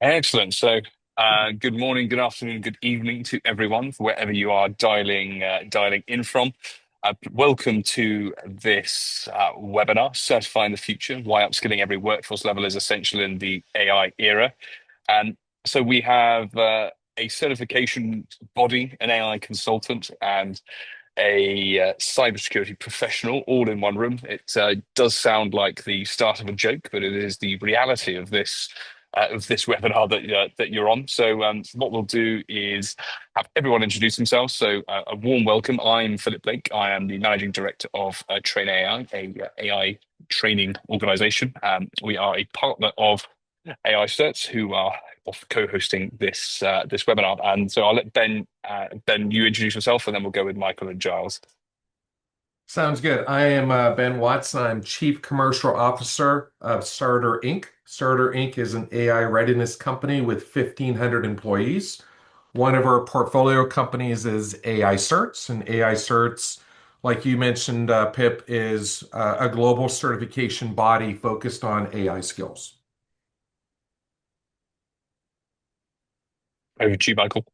Excellent. Good morning, good afternoon, good evening to everyone, wherever you are dialing in from. Welcome to this webinar, Certifying the Future: Why Upskilling Every Workforce Level is Essential in the AI Era. And so we have a certification body, an AI consultant, and a cybersecurity professional all in one room. It does sound like the start of a joke, but it is the reality of this webinar that you're on. So what we'll do is have everyone introduce themselves. So a warm welcome. I'm Philip Blake. I am the managing director of Train AI, a AI training organization. We are a partner of AI Certs, who are co-hosting this webinar. And so I'll let Ben, you introduce yourself, and then we'll go with Michael and Giles. Sounds good. I am Ben Watson. I'm Chief Commercial Officer of Starter Inc. Starter Inc. is an AI readiness company with 1,500 employees. One of our portfolio companies is AI Certs, and AI Certs, like you mentioned, Pip, is a global certification body focused on AI skills. Over to you, Michael.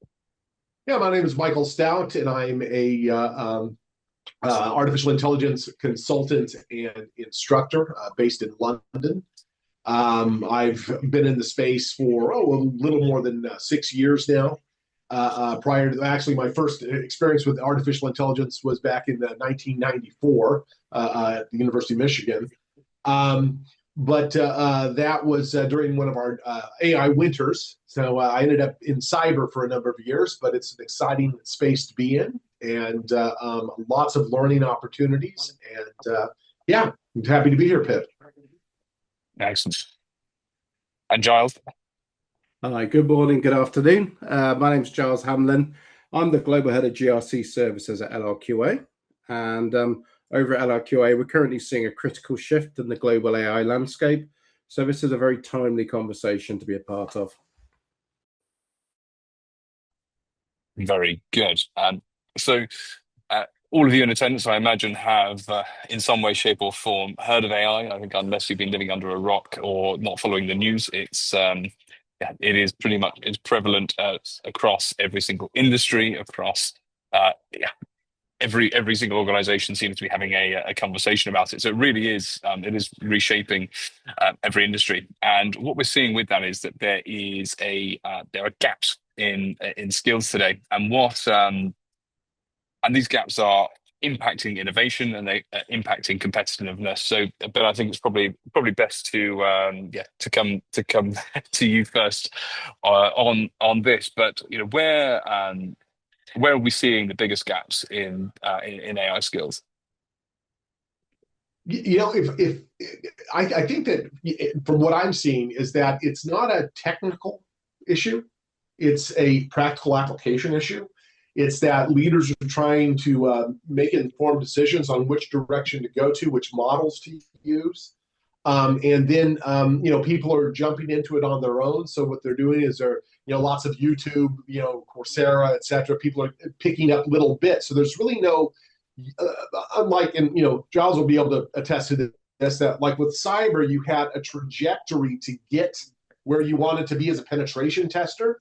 Yeah, my name is Michael Stout, and I'm a artificial intelligence consultant and instructor based in London. I've been in the space for a little more than 6 years now. Prior to actually, my first experience with artificial intelligence was back in 1994 at the University of Michigan. But that was during one of our AI winters. So I ended up in cyber for a number of years, but it's an exciting space to be in, and lots of learning opportunities. And yeah, I'm happy to be here, Pip. Excellent. And Giles. Hi, good morning, good afternoon. My name is Giles Hamlin. I'm the Global Head of GRC Services at LRQA. And over at LRQA, we're currently seeing a critical shift in the global AI landscape. So this is a very timely conversation to be a part of. Very good. So all of you in attendance, I imagine, have in some way, shape, or form heard of AI. I think unless you've been living under a rock or not following the news, it is pretty much it's prevalent across every single industry, across every single organization seems to be having a conversation about it. So it is reshaping every industry. And what we're seeing with that is that there are gaps in skills today, and these gaps are impacting innovation, and they impacting competitiveness. So, but I think it's probably best to come to you first on this. But where are we seeing the biggest gaps in AI skills? If I think that from what I'm seeing is that it's not a technical issue, it's a practical application issue. It's that leaders are trying to make informed decisions on which direction to go to, which models to use. And then, people are jumping into it on their own. So what they're doing is lots of YouTube, Coursera, et cetera. People are picking up little bits. So there's really no, unlike, and, Giles will be able to attest to this, that like with cyber, you had a trajectory to get where you wanted to be as a penetration tester.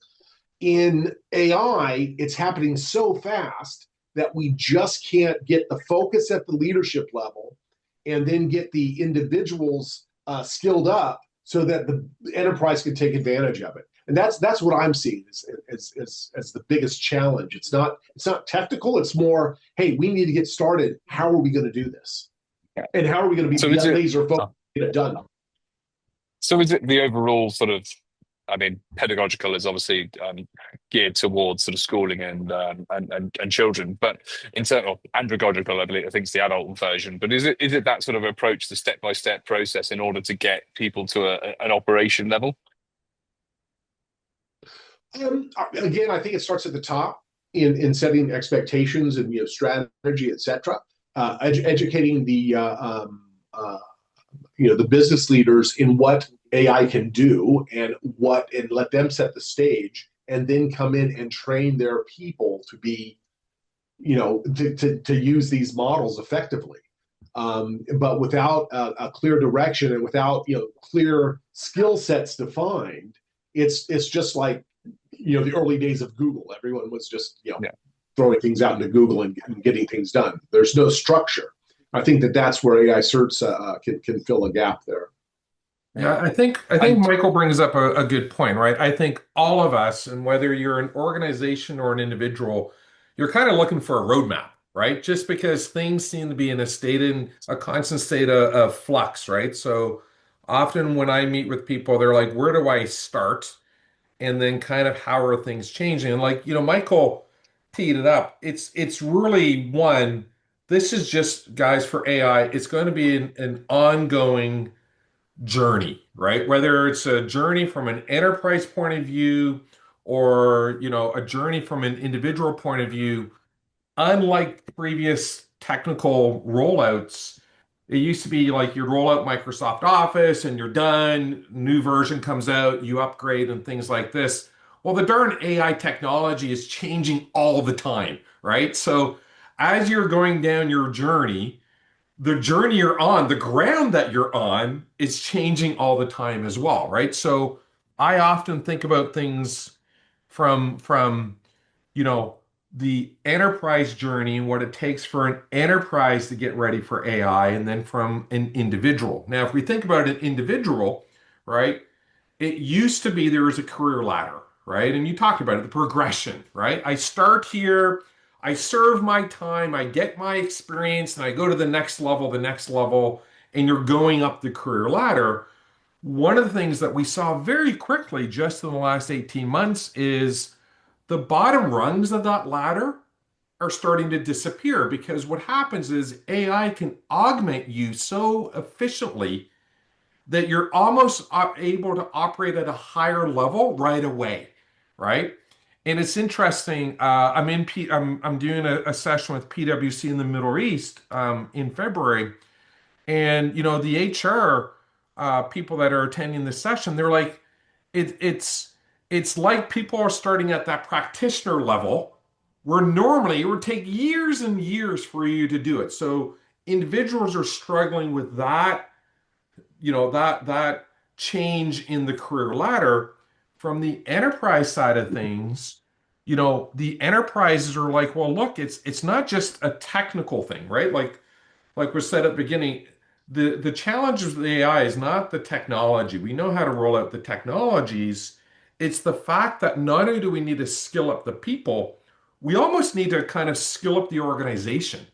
In AI, it's happening so fast that we just can't get the focus at the leadership level and then get the individuals skilled up so that the enterprise can take advantage of it. And that's what I'm seeing as the biggest challenge. It's not technical. It's more, hey, we need to get started. How are we going to do this? And how are we going to be laser focused to get it done? So is it the overall sort of, pedagogical is obviously geared towards sort of schooling and children, but in terms of andragogical, I think it's the adult version. But is it that sort of approach, the step-by-step process in order to get people to an operation level? Again, I think it starts at the top in setting expectations and strategy, et cetera. Educating the business leaders in what AI can do and let them set the stage, and then come in and train their people to be, to use these models effectively. But without a clear direction and without clear skill sets defined, it's just like, the early days of Google. Everyone was just, Yeah. throwing things out into Google and getting things done. There's no structure. I think that's where AI certs can fill a gap there. Yeah, I think And Michael brings up a good point, right? I think all of us, and whether you're an organization or an individual, you're kind of looking for a roadmap, right? Just because things seem to be in a constant state of flux, right? So often when I meet with people, they're like, where do I start? And then kind of how are things changing? And like, Michael teed it up. It's really one, this is just guys for AI, it's going to be an ongoing journey, right? Whether it's a journey from an enterprise point of view or, a journey from an individual point of view, unlike previous technical rollouts, it used to be like you roll out Microsoft Office and you're done, new version comes out, you upgrade and things like this. Well, the darn AI technology is changing all the time, right? So as you're going down your journey, the journey you're on, the ground that you're on is changing all the time as well, right? So I often think about things from you know the enterprise journey and what it takes for an enterprise to get ready for AI, and then from an individual. Now, if we think about an individual, right? It used to be there was a career ladder, right? And you talked about it, the progression, right? I start here, I serve my time, I get my experience, and I go to the next level, and you're going up the career ladder. One of the things that we saw very quickly just in the last 18 months is the bottom rungs of that ladder are starting to disappear because what happens is AI can augment you so efficiently that you're almost able to operate at a higher level right away, right? And it's interesting. I'm doing a session with PwC in the Middle East in February, and the HR people that are attending the session, they're like, it's like people are starting at that practitioner level, where normally it would take years and years for you to do it. So individuals are struggling with that change in the career ladder. From the enterprise side of things, the enterprises are like, well, look, it's not just a technical thing, right? Like was said at the beginning, the challenge of the AI is not the technology. We know how to roll out the technologies. It's the fact that not only do we need to skill up the people, we almost need to kind of skill up the organization,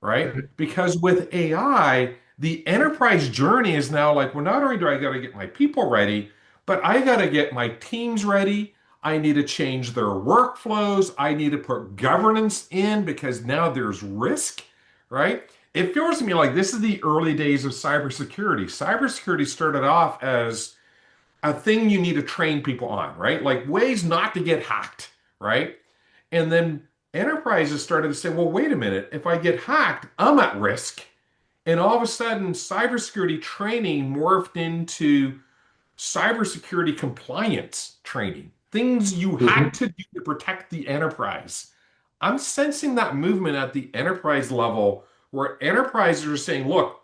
right? Because with AI, the enterprise journey is now like, well, not only do I got to get my people ready, but I got to get my teams ready. I need to change their workflows. I need to put governance in because now there's risk, right? It feels to me like this is the early days of cybersecurity. Cybersecurity started off as a thing you need to train people on, right? Like ways not to get hacked, right? And then enterprises started to say, well, wait a minute, if I get hacked, I'm at risk. And all of a sudden, cybersecurity training morphed into cybersecurity compliance training, things you had Mhm. to do to protect the enterprise. I'm sensing that movement at the enterprise level where enterprises are saying, look,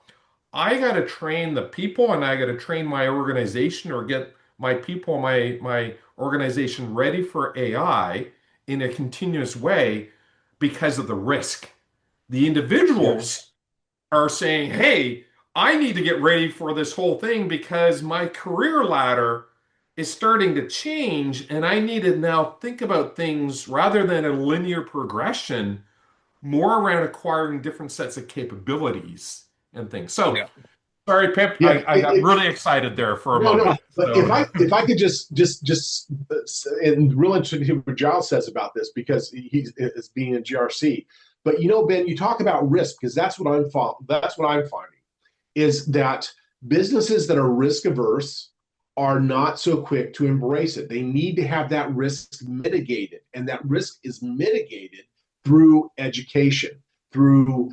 I got to train the people and I got to train my organization or get my people, my organization ready for AI in a continuous way because of the risk. The Yeah. individuals are saying, hey, I need to get ready for this whole thing because my career ladder is starting to change and I need to now think about things rather than a linear progression, more around acquiring different sets of capabilities and things. So, yeah, sorry, Pip, Yeah. I got really excited there for a No, no. moment. But So, if I could just and real interested to hear what Giles says about this because he's is being in GRC. But Ben, you talk about risk because that's what I'm finding is that businesses that are risk averse are not so quick to embrace it. They need to have that risk mitigated, and that risk is mitigated through education, through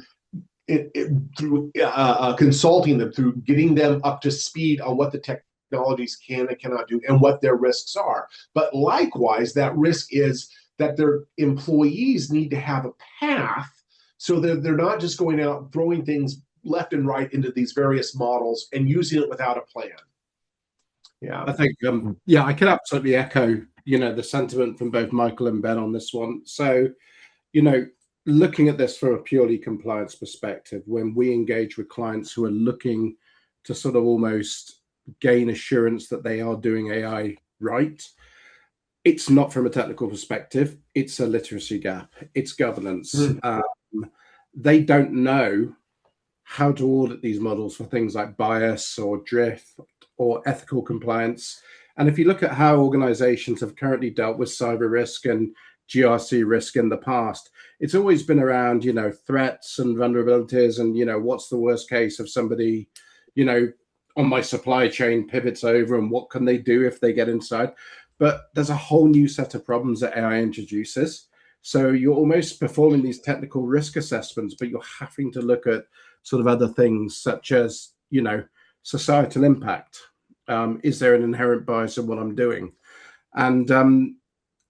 through consulting them, through getting them up to speed on what the technologies can and cannot do and what their risks are. But likewise, that risk is that their employees need to have a path so that they're not just going out throwing things left and right into these various models and using it without a plan. Yeah. I think, yeah, I can absolutely echo, the sentiment from both Michael and Ben on this one. So, you know, looking at this from a purely compliance perspective, when we engage with clients who are looking to sort of almost gain assurance that they are doing AI right, it's not from a technical perspective. It's a literacy gap. It's governance. Mm. They don't know how to audit these models for things like bias or drift or ethical compliance. And if you look at how organizations have currently dealt with cyber risk and GRC risk in the past, it's always been around, threats and vulnerabilities and, what's the worst case of somebody, on my supply chain pivots over and what can they do if they get inside? But there's a whole new set of problems that AI introduces. So you're almost performing these technical risk assessments, but you're having to look at sort of other things such as, societal impact. Is there an inherent bias in what I'm doing? And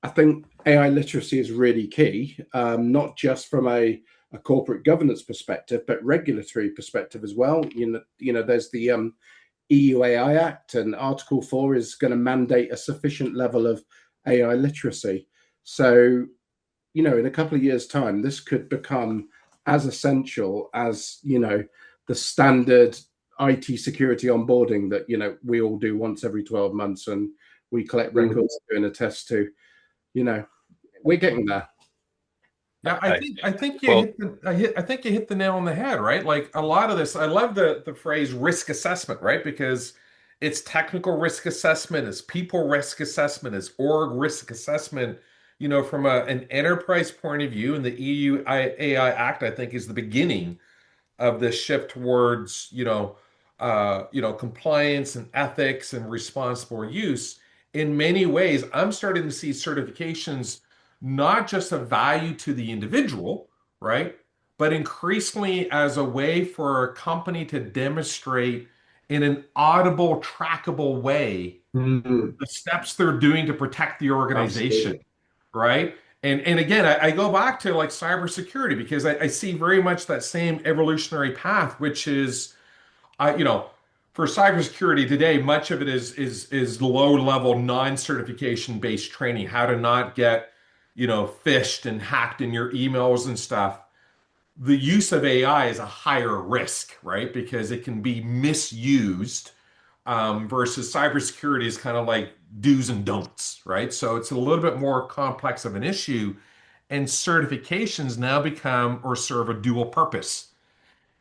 I think AI literacy is really key, not just from a corporate governance perspective, but regulatory perspective as well. There's the EU AI Act, and Article 4 is going to mandate a sufficient level of AI literacy. So, in a couple of years' time, this could become as essential as, the standard IT security onboarding that, we all do once every 12 months and we collect records and attest to. We're getting there. Yeah, I think you Well, hit the nail on the head, right? Like a lot of this, I love the phrase risk assessment, right? Because it's technical risk assessment, it's people risk assessment, it's org risk assessment. From an enterprise point of view, and the EU AI Act, I think, is the beginning of this shift towards compliance and ethics and responsible use. In many ways, I'm starting to see certifications not just of value to the individual, right, but increasingly as a way for a company to demonstrate in an audible, trackable way Mm. the steps they're doing to protect the organization, Absolutely. right? And again, I go back to like cybersecurity because I see very much that same evolutionary path, which is, for cybersecurity today, much of it is low level non-certification based training, how to not get, phished and hacked in your emails and stuff. The use of AI is a higher risk, right? Because it can be misused, versus cybersecurity is kind of like do's and don'ts, right? So it's a little bit more complex of an issue, and certifications now become or serve a dual purpose.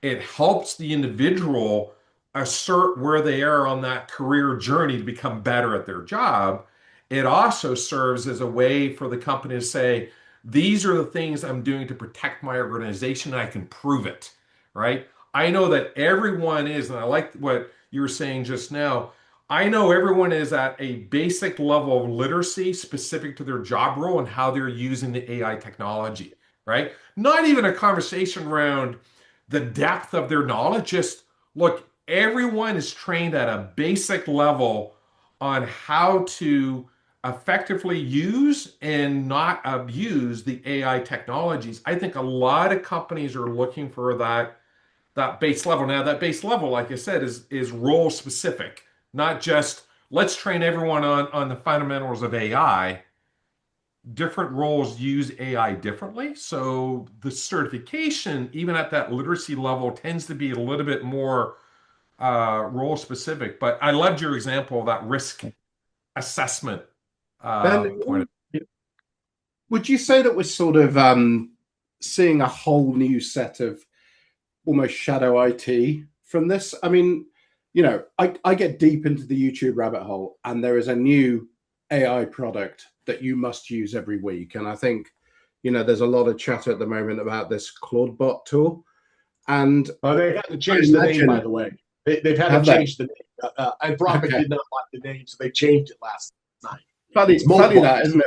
It helps the individual assert where they are on that career journey to become better at their job. It also serves as a way for the company to say, these are the things I'm doing to protect my organization, and I can prove it, right? I know that everyone is, and I like what you were saying just now. I know everyone is at a basic level of literacy specific to their job role and how they're using the AI technology, right? Not even a conversation around the depth of their knowledge. Just look, everyone is trained at a basic level on how to effectively use and not abuse the AI technologies. I think a lot of companies are looking for that base level. Now, that base level, like I said, is role specific, not just let's train everyone on the fundamentals of AI. Different roles use AI differently. So the certification, even at that literacy level, tends to be a little bit more role specific. But I loved your example of that risk assessment Ben, point. would you say that we're sort of seeing a whole new set of almost shadow IT from this? I mean, I get deep into the YouTube rabbit hole, and there is a new AI product that you must use every week. And I think, there's a lot of chatter at the moment about this Claude bot tool. And They had to change the name, by the way. They've had to change the name. Anthropic did not like the name, so they changed it last night. Funny that, isn't it?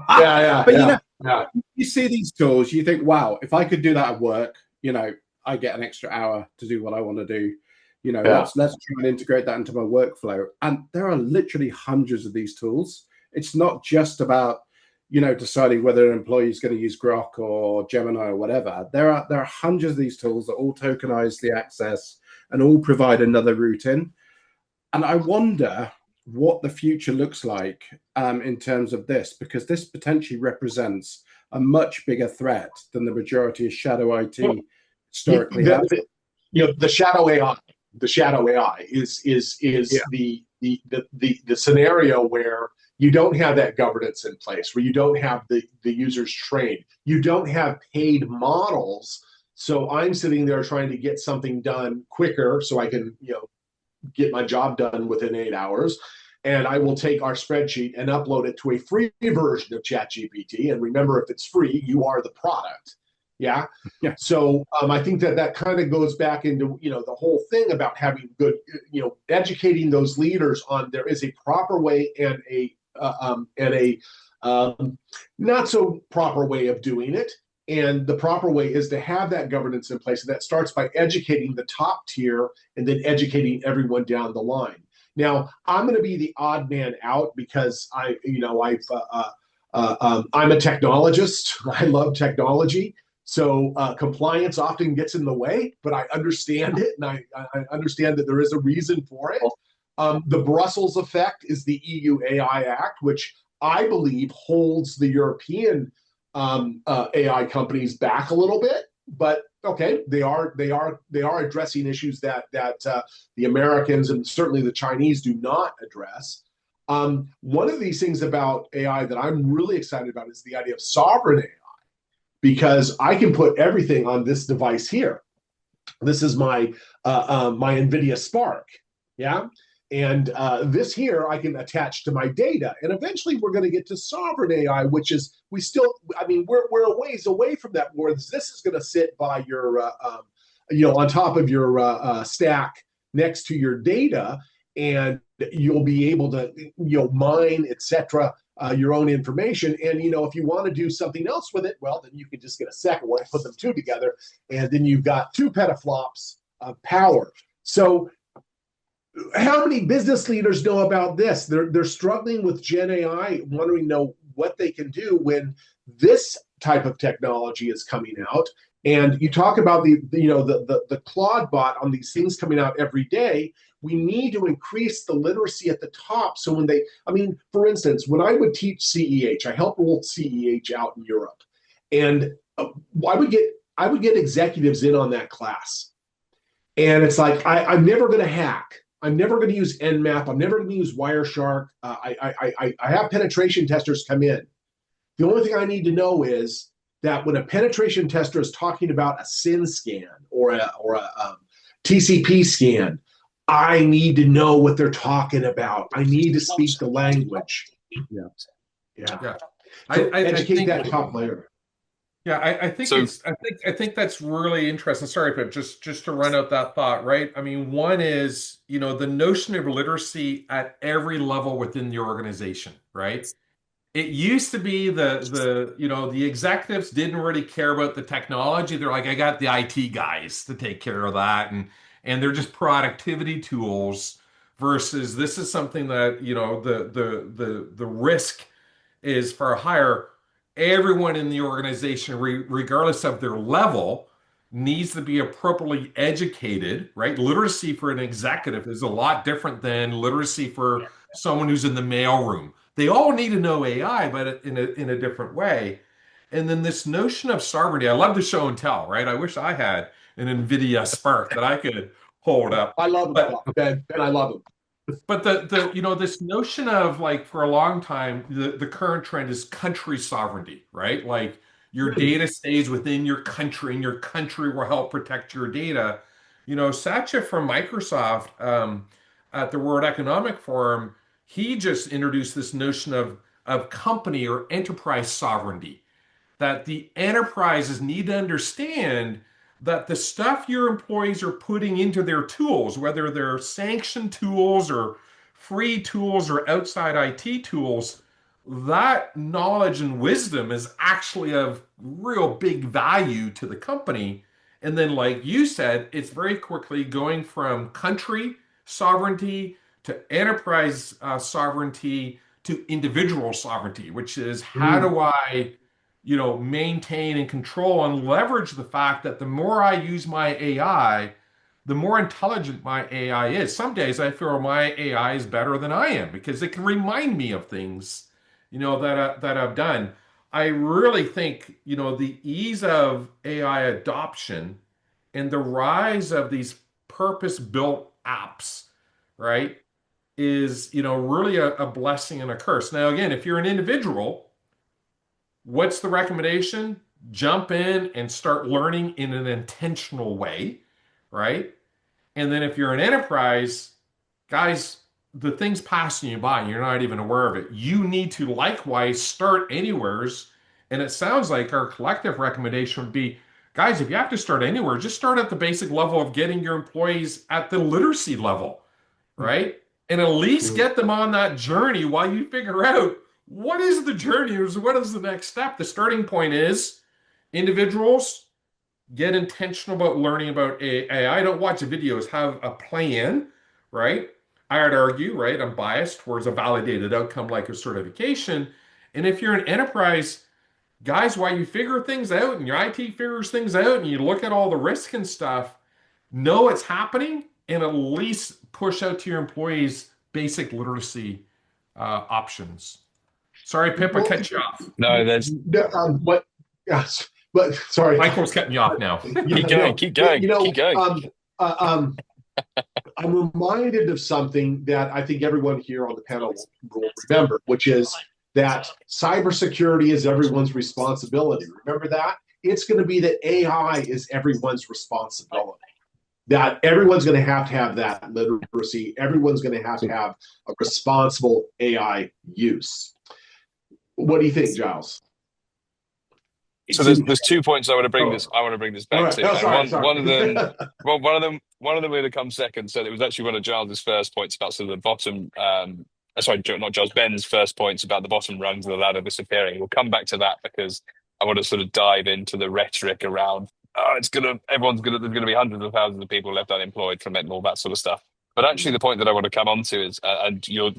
Yeah, But yeah. You see these tools, you think, wow, if I could do that at work, I get an extra hour to do what I want to do. Let's try and integrate that into my workflow. And there are literally hundreds of these tools. It's not just about, deciding whether an employee is going to use Grok or Gemini or whatever. There are hundreds of these tools that all tokenize the access and all provide another route in. And I wonder what the future looks like in terms of this, because this potentially represents a much bigger threat than the majority of shadow Well, IT historically has. the shadow AI, Yeah. is the scenario where you don't have that governance in place, where you don't have the users trained, you don't have paid models. So I'm sitting there trying to get something done quicker so I can, get my job done within 8 hours. And I will take our spreadsheet and upload it to a free version of ChatGPT. And remember, if it's free, you are the product. Yeah. Yeah. So I think that kind of goes back into the whole thing about having good, educating those leaders on there is a proper way and a not so proper way of doing it. And the proper way is to have that governance in place. And that starts by educating the top tier and then educating everyone down the line. Now, I'm going to be the odd man out because I'm a technologist. I love technology. So compliance often gets in the way, but I understand it, and I understand that there is a reason for it. The Brussels effect is the EU AI Act, which I believe holds the European AI companies back a little bit, but okay, they are addressing issues that the Americans and certainly the Chinese do not address. One of these things about AI that I'm really excited about is the idea of sovereign AI, because I can put everything on this device here. This is my my NVIDIA Spark, yeah. And this here I can attach to my data. And eventually we're going to get to sovereign AI, which is we're a ways away from that, where this is going to sit by your, on top of your stack next to your data. And you'll be able to, mine, etc., your own information. And, if you want to do something else with it, well, then you can just get a second one, put them two together, and then you've got 2 petaflops of power. So how many business leaders know about this? They're struggling with Gen AI, wondering what they can do when this type of technology is coming out. And you talk about the Claude bot on these things coming out every day. We need to increase the literacy at the top. So when for instance, when I would teach CEH, I helped roll CEH out in Europe, and I would get executives in on that class, and it's like I'm never going to hack. I'm never going to use Nmap. I'm never going to use Wireshark. I have penetration testers come in. The only thing I need to know is that when a penetration tester is talking about a SYN scan or a TCP scan, I need to know what they're talking about. I need to speak the language. Yeah. Yeah. So educate I think, that top layer. yeah, I think So I think that's really interesting. Sorry, but just to run out that thought, right? I mean, one is, the notion of literacy at every level within the organization, right? It used to be the executives didn't really care about the technology. They're like, I got the IT guys to take care of that, and they're just productivity tools versus this is something that, the risk is far higher. Everyone in the organization, regardless of their level, needs to be appropriately educated, right? Literacy for an executive is a lot different than literacy for someone who's in the mailroom. They all need to know AI, but in a different way. And then this notion of sovereignty, I love the show and tell, right? I wish I had an NVIDIA Spark that I could hold up. I love But them, Ben. Ben, I love them. but this notion of, like, for a long time, the current trend is country sovereignty, right? Like, your data stays within your country and your country will help protect your data. Satya from Microsoft, at the World Economic Forum, he just introduced this notion of company or enterprise sovereignty, that the enterprises need to understand that the stuff your employees are putting into their tools, whether they're sanctioned tools or free tools or outside IT tools, that knowledge and wisdom is actually of real big value to the company. And then, like you said, it's very quickly going from country sovereignty to enterprise sovereignty to individual sovereignty, which is how do I maintain and control and leverage the fact that the more I use my AI, the more intelligent my AI is. Some days I feel my AI is better than I am because it can remind me of things, that I've done. I really think, the ease of AI adoption and the rise of these purpose-built apps, right, is, really a blessing and a curse. Now, again, if you're an individual, what's the recommendation? Jump in and start learning in an intentional way, right? And then if you're an enterprise, guys, the thing's passing you by and you're not even aware of it. You need to likewise start anywheres. And it sounds like our collective recommendation would be, guys, if you have to start anywhere, just start at the basic level of getting your employees at the literacy level, right? And at least get them on that journey while you figure out what is the journey, what is the next step. The starting point is individuals get intentional about learning about AI. Don't watch the videos, have a plan, right? I would argue, right? I'm biased towards a validated outcome like a certification. And if you're an enterprise, guys, while you figure things out and your IT figures things out and you look at all the risk and stuff, know it's happening and at least push out to your employees basic literacy options. Sorry, Pip, I cut you off. No, there's What? Yes, but sorry, Michael's cutting you off now. keep going, keep going, keep going. I'm reminded of something that I think everyone here on the panel will remember, which is that cybersecurity is everyone's responsibility. Remember that? It's going to be that AI is everyone's responsibility. That everyone's going to have that literacy. Everyone's going to have a responsible AI use. What do you think, Giles? So there's 2 points I want to bring this back right. to. No, sorry, and sorry. one of them one of them going to come second. So it was actually one of Giles's first points about sort of the bottom. Sorry, not Giles, Ben's first points about the bottom rungs of the ladder disappearing. We'll come back to that because I want to sort of dive into the rhetoric around. There's going to be hundreds of thousands of people left unemployed from it and all that sort of stuff. But actually, the point that I want to come on to is, and you're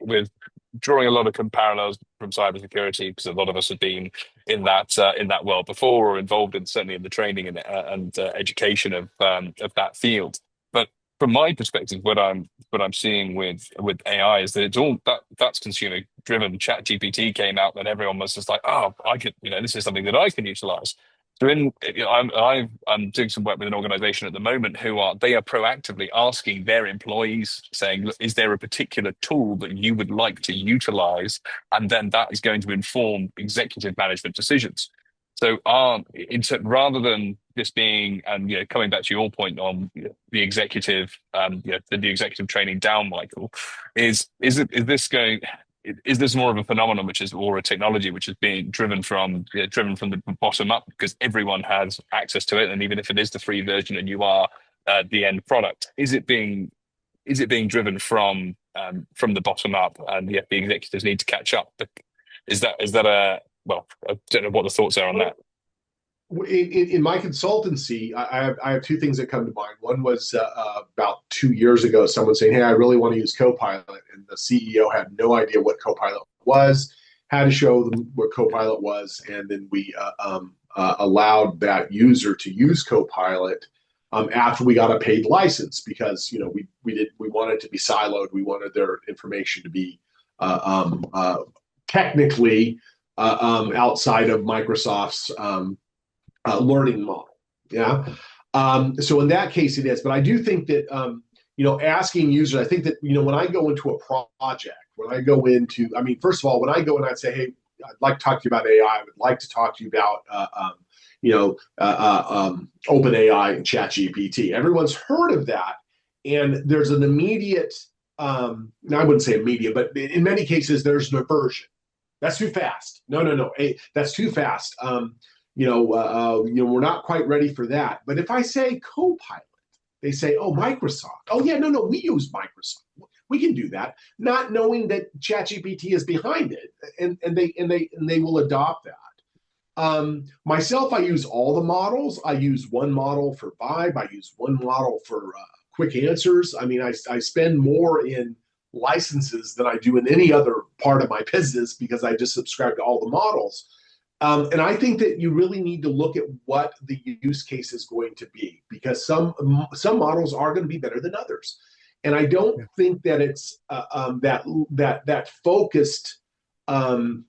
with drawing a lot of parallels from cybersecurity, because a lot of us have been in that world before, or involved in certainly in the training and education of that field. But from my perspective, what I'm seeing with AI is that it's all that's consumer driven. ChatGPT came out, and everyone was just like, oh, I could, this is something that I can utilize. So I'm doing some work with an organization at the moment they are proactively asking their employees, saying, look, is there a particular tool that you would like to utilize? And then that is going to inform executive management decisions. So rather than this being, and coming back to your point on the executive, the executive training down, Michael, is this more of a phenomenon or a technology which is being driven from the bottom up because everyone has access to it, and even if it is the free version and you are the end product, is it being driven from the bottom up, and the executives need to catch up? But is that I don't know what the thoughts are on that. In my consultancy, I have two things that come to mind. One was about 2 years ago, someone saying, hey, I really want to use Copilot. And the CEO had no idea what Copilot was, had to show them what Copilot was. And then we allowed that user to use Copilot after we got a paid license, because we wanted it to be siloed. We wanted their information to be technically outside of Microsoft's learning model. Yeah. So in that case it is, but I do think that, asking users, I think that, when I go into a project, first of all, when I go and I'd say, hey, I'd like to talk to you about AI, I would like to talk to you about, OpenAI and ChatGPT. Everyone's heard of that. And there's an immediate, I wouldn't say immediate, but in many cases, there's an aversion. That's too fast. No. Hey, that's too fast. We're not quite ready for that. But if I say Copilot, they say, oh, Microsoft. Oh, yeah, no, we use Microsoft. We can do that, not knowing that ChatGPT is behind it, and they will adopt that. Myself, I use all the models. I use one model for Vibe. I use one model for quick answers. I spend more in licenses than I do in any other part of my business because I just subscribe to all the models. And I think that you really need to look at what the use case is going to be, because some models are going to be better than others. And I don't think that it's that focused um,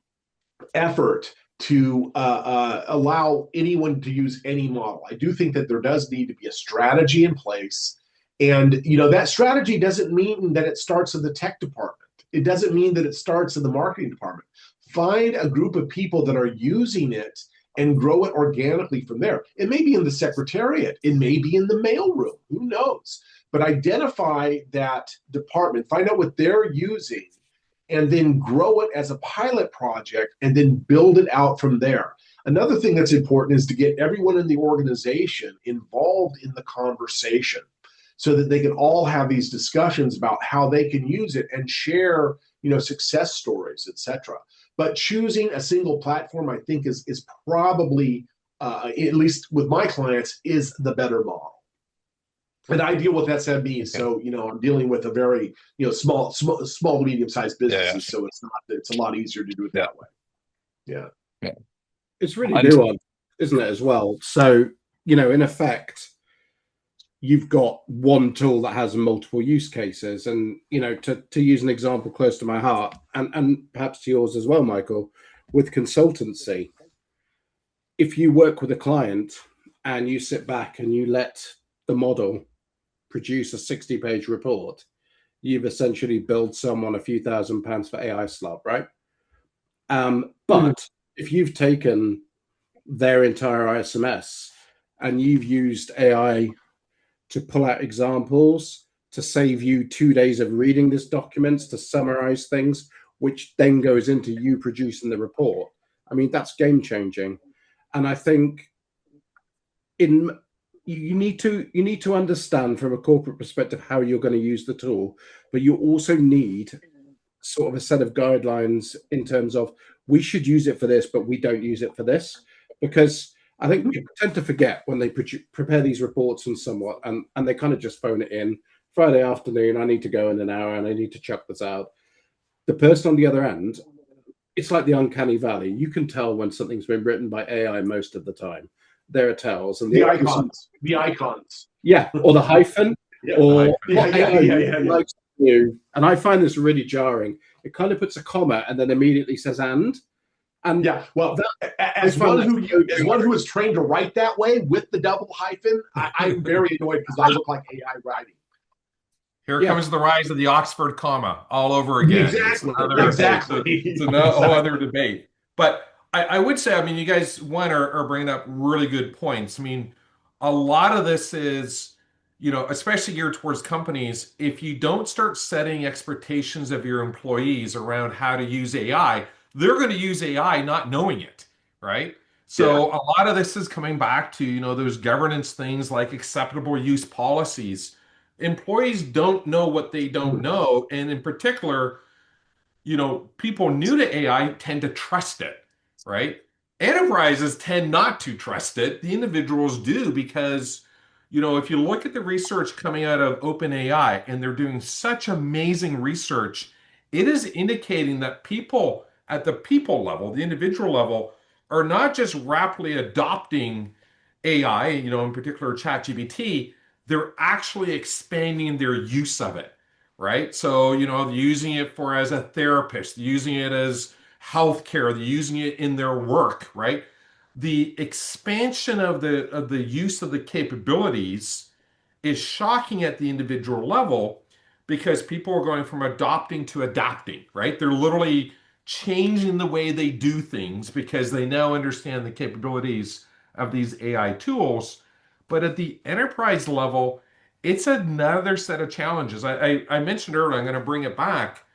effort to allow anyone to use any model. I do think that there does need to be a strategy in place, and that strategy doesn't mean that it starts in the tech department. It doesn't mean that it starts in the marketing department. Find a group of people that are using it and grow it organically from there. It may be in the secretariat, it may be in the mailroom, who knows? But identify that department, find out what they're using, and then grow it as a pilot project and then build it out from there. Another thing that's important is to get everyone in the organization involved in the conversation so that they can all have these discussions about how they can use it and share, success stories, etc. But choosing a single platform, I think, is probably, at least with my clients, is the better model. And I deal with SMBs, so I'm dealing with a very small to medium sized businesses, so it's a lot easier to do it that way. Yeah, yeah. It's really nuanced, isn't it, as well? So in effect, you've got one tool that has multiple use cases, and to use an example close to my heart, and perhaps to yours as well, Michael, with consultancy. If you work with a client and you sit back and you let the model produce a 60-page report, you've essentially billed someone a few £1,000s for AI slop, right? But if you've taken their entire ISMS and you've used AI to pull out examples, to save you 2 days of reading this documents, to summarize things, which then goes into you producing the report, I mean, that's game changing. And I think you need to understand from a corporate perspective how you're going to use the tool, but you also need sort of a set of guidelines in terms of we should use it for this, but we don't use it for this, because I think people tend to forget when they prepare these reports and somewhat, and they kind of just phone it in. Friday afternoon, I need to go in an hour and I need to chuck this out. The person on the other end, it's like the uncanny valley. You can tell when something's been written by AI most of the time. There are tells, and the icons, yeah, or the hyphen, or yeah. You. And I find this really jarring. It kind of puts a comma and then immediately says and yeah. Well, as one who is trained to write that way with the double hyphen, I'm very annoyed because I look like AI writing. Here comes the rise of the Oxford comma all over again. Exactly. It's a whole other debate. But I would say, I mean, you guys, are bringing up really good points. I mean, a lot of this is, especially geared towards companies, if you don't start setting expectations of your employees around how to use AI, they're going to use AI not knowing it, right? So a lot of this is coming back to, those governance things like acceptable use policies. Employees don't know what they don't know. And in particular, people new to AI tend to trust it, right? Enterprises tend not to trust it. The individuals do because, if you look at the research coming out of OpenAI, and they're doing such amazing research, it is indicating that people at the people level, the individual level, are not just rapidly adopting AI, in particular ChatGPT, they're actually expanding their use of it, right? So, using it for as a therapist, using it as healthcare, they're using it in their work, right? The expansion of the use of the capabilities is shocking at the individual level because people are going from adopting to adapting, right? They're literally changing the way they do things because they now understand the capabilities of these AI tools. But at the enterprise level, it's another set of challenges. I mentioned earlier, I'm going to bring it back.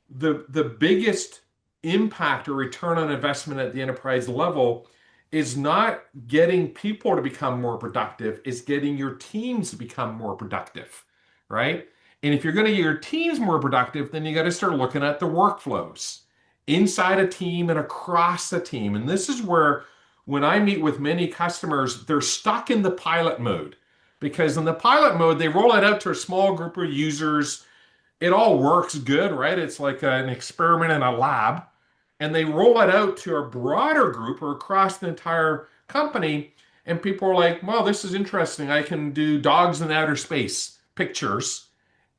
The biggest impact or return on investment at the enterprise level is not getting people to become more productive, is getting your teams to become more productive, right? And if you're going to get your teams more productive, then you got to start looking at the workflows inside a team and across the team. And this is where, when I meet with many customers, they're stuck in the pilot mode because in the pilot mode, they roll it out to a small group of users. It all works good, right? It's like an experiment in a lab. and they roll it out to a broader group or across the entire company. And people are like, well, this is interesting. I can do dogs in outer space pictures.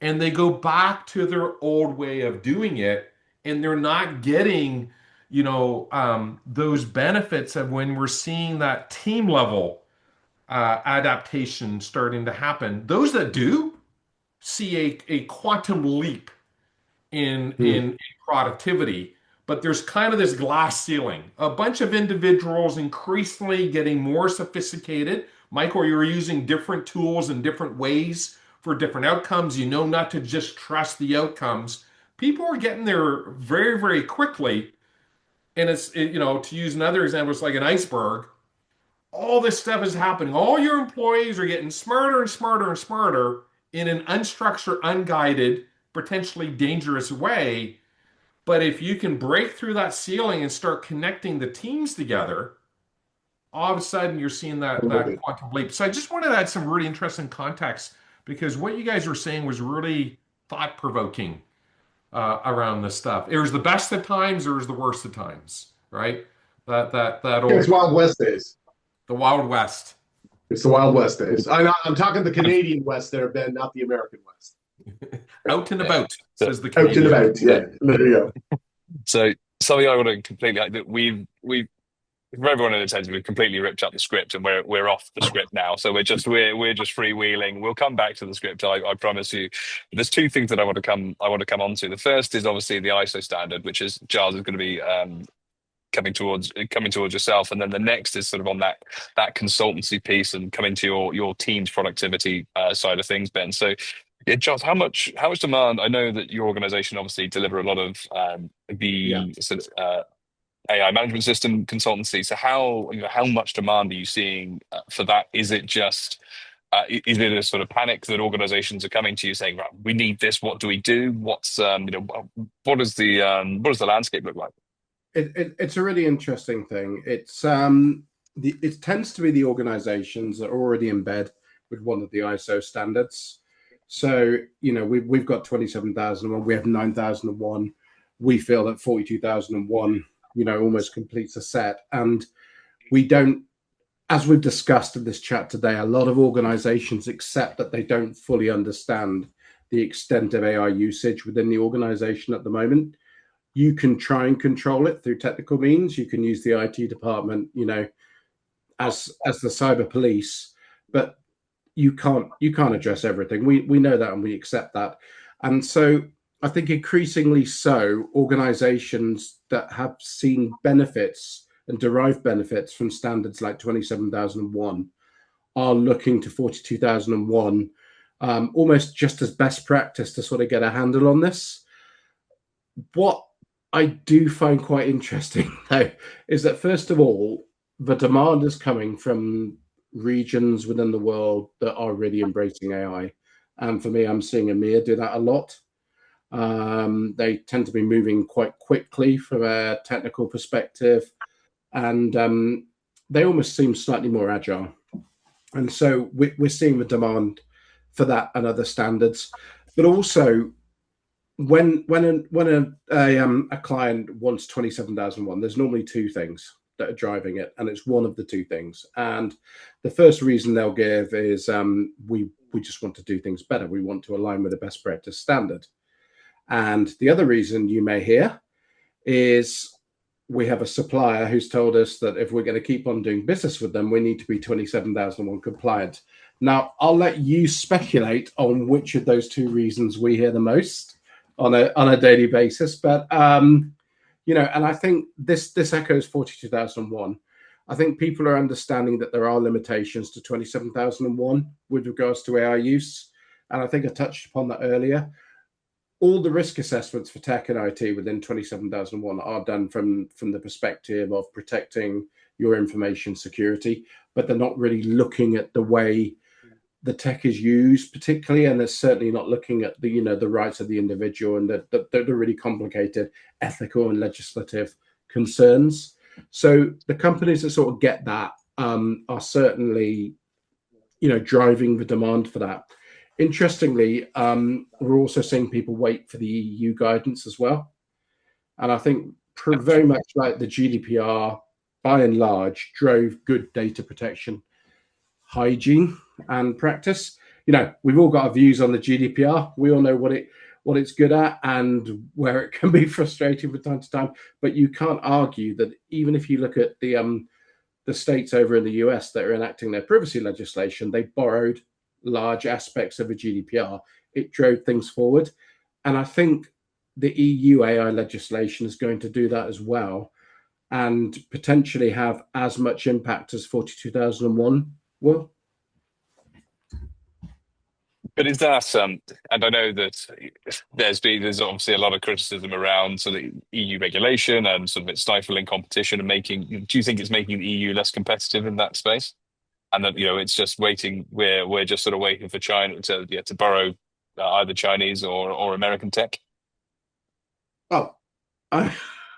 And they go back to their old way of doing it. And they're not getting, those benefits of when we're seeing that team level adaptation starting to happen. Those that do see a quantum leap in productivity, but there's kind of this glass ceiling. A bunch of individuals increasingly getting more sophisticated. Michael, you're using different tools in different ways for different outcomes. You know not to just trust the outcomes. People are getting there very, very quickly. And to use another example, it's like an iceberg. All this stuff is happening. All your employees are getting smarter and smarter and smarter in an unstructured, unguided, potentially dangerous way. But if you can break through that ceiling and start connecting the teams together, all of a sudden you're seeing that quantum leap. So I just wanted to add some really interesting context because what you guys were saying was really thought provoking around this stuff. It was the best of times, or it was the worst of times, right? That It's old Wild West days. the Wild West. It's the Wild West days. I'm talking the Canadian West there, Ben, not the American West. Out and about, So, says the Out and Canadian. about, yeah. There you go. so something I want to completely like that we for everyone in attendance, we've completely ripped up the script and we're off the script now. So we're just freewheeling. We'll come back to the script, I promise you. But there's two things that I want to come on to. The first is obviously the ISO standard, which is Giles is going to be coming towards yourself, and then the next is sort of on that consultancy piece and coming to your team's productivity side of things, Ben. So yeah, Giles, how much demand? I know that your organization obviously deliver a lot of Yeah. the sort of AI management system consultancy. So how much demand are you seeing for that? Is it just is it a sort of panic that organizations are coming to you saying, right, we need this, what do we do? What does the landscape look like? It's a really interesting thing. It tends to be the organizations that are already in bed with one of the ISO standards. So we've got 27,001, we have 9,001. We feel that 42,001 almost completes a set, and we don't, as we've discussed in this chat today, a lot of organizations accept that they don't fully understand the extent of AI usage within the organization at the moment. You can try and control it through technical means. You can use the IT department, as the cyber police, but you can't address everything. We know that, and we accept that. And so I think increasingly so, organizations that have seen benefits and derived benefits from standards like 27,001 are looking to 42,001 almost just as best practice to sort of get a handle on this. What I do find quite interesting, though, is that first of all, the demand is coming from regions within the world that are really embracing AI. And for me, I'm seeing EMEA do that a lot. They tend to be moving quite quickly from a technical perspective, and they almost seem slightly more agile. And so we're seeing the demand for that and other standards. But also, when a client wants 27,001, there's normally two things that are driving it, and it's one of the two things. And the first reason they'll give is we just want to do things better. We want to align with the best practice standard. And the other reason you may hear is we have a supplier who's told us that if we're going to keep on doing business with them, we need to be 27,001 compliant. Now, I'll let you speculate on which of those two reasons we hear the most on a daily basis. But, and I think this echoes 42,001. I think people are understanding that there are limitations to 27,001 with regards to AI use. And I think I touched upon that earlier. All the risk assessments for tech and IT within 27,001 are done from the perspective of protecting your information security, but they're not really looking at the way the tech is used particularly, and they're certainly not looking at the rights of the individual and the really complicated ethical and legislative concerns. So the companies that sort of get that are certainly driving the demand for that. Interestingly, we're also seeing people wait for the EU guidance as well. And I think very much like the GDPR, by and large, drove good data protection, hygiene, and practice. We've all got our views on the GDPR. We all know what it's good at and where it can be frustrating from time to time. But you can't argue that even if you look at the states over in the US that are enacting their privacy legislation, they borrowed large aspects of a GDPR. It drove things forward. And I think the EU AI legislation is going to do that as well, and potentially have as much impact as 42001 will. But is that and I know that there's obviously a lot of criticism around sort of EU regulation and sort of it stifling competition and do you think it's making the EU less competitive in that space? And that it's just waiting, we're just sort of waiting for China to borrow either Chinese or American tech? Oh, I,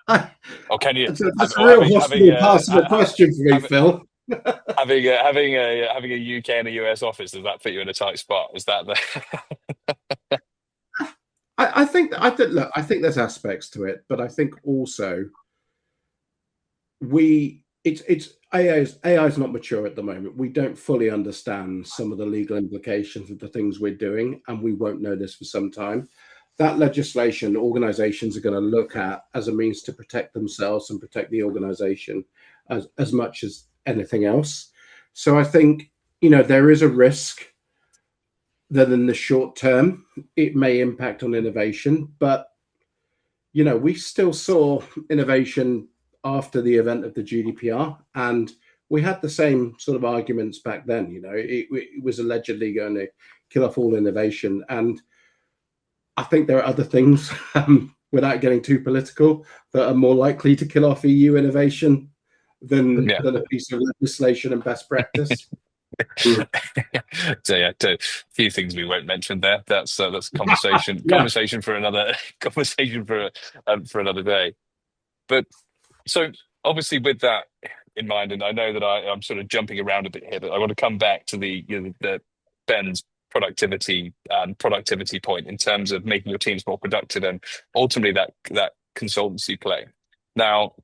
I, Or can you that's a or real hospital possible question for me, Phil. having a UK and a US office, does that put you in a tight spot? Is that the I think look, I think there's aspects to it, but I think also it's AI is not mature at the moment. We don't fully understand some of the legal implications of the things we're doing, and we won't know this for some time. That legislation, organizations are going to look at as a means to protect themselves and protect the organization as much as anything else. So I think, there is a risk that in the short term, it may impact on innovation. But, we still saw innovation after the event of the GDPR, and we had the same sort of arguments back then. It was allegedly going to kill off all innovation. And I think there are other things, without getting too political, that are more likely to kill off EU innovation than a piece of legislation and best practice. So a few things we won't mention there. That's conversation for another for another day. But so obviously with that in mind, and I know that I'm sort of jumping around a bit here, but I want to come back to the Ben's productivity point in terms of making your teams more productive and ultimately that consultancy play. Now,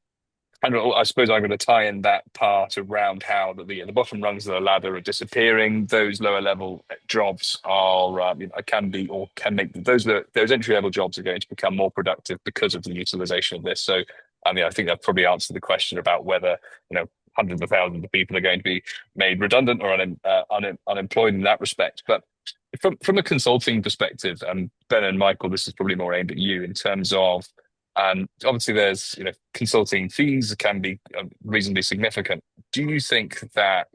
I suppose I'm going to tie in that part around how the bottom rungs of the ladder are disappearing. Those lower level jobs are can make those entry level jobs are going to become more productive because of the utilization of this. So I think that probably answered the question about whether hundreds of thousands of people are going to be made redundant or unemployed in that respect. But from a consulting perspective, and Ben and Michael, this is probably more aimed at you in terms of obviously there's consulting fees can be reasonably significant. Do you think that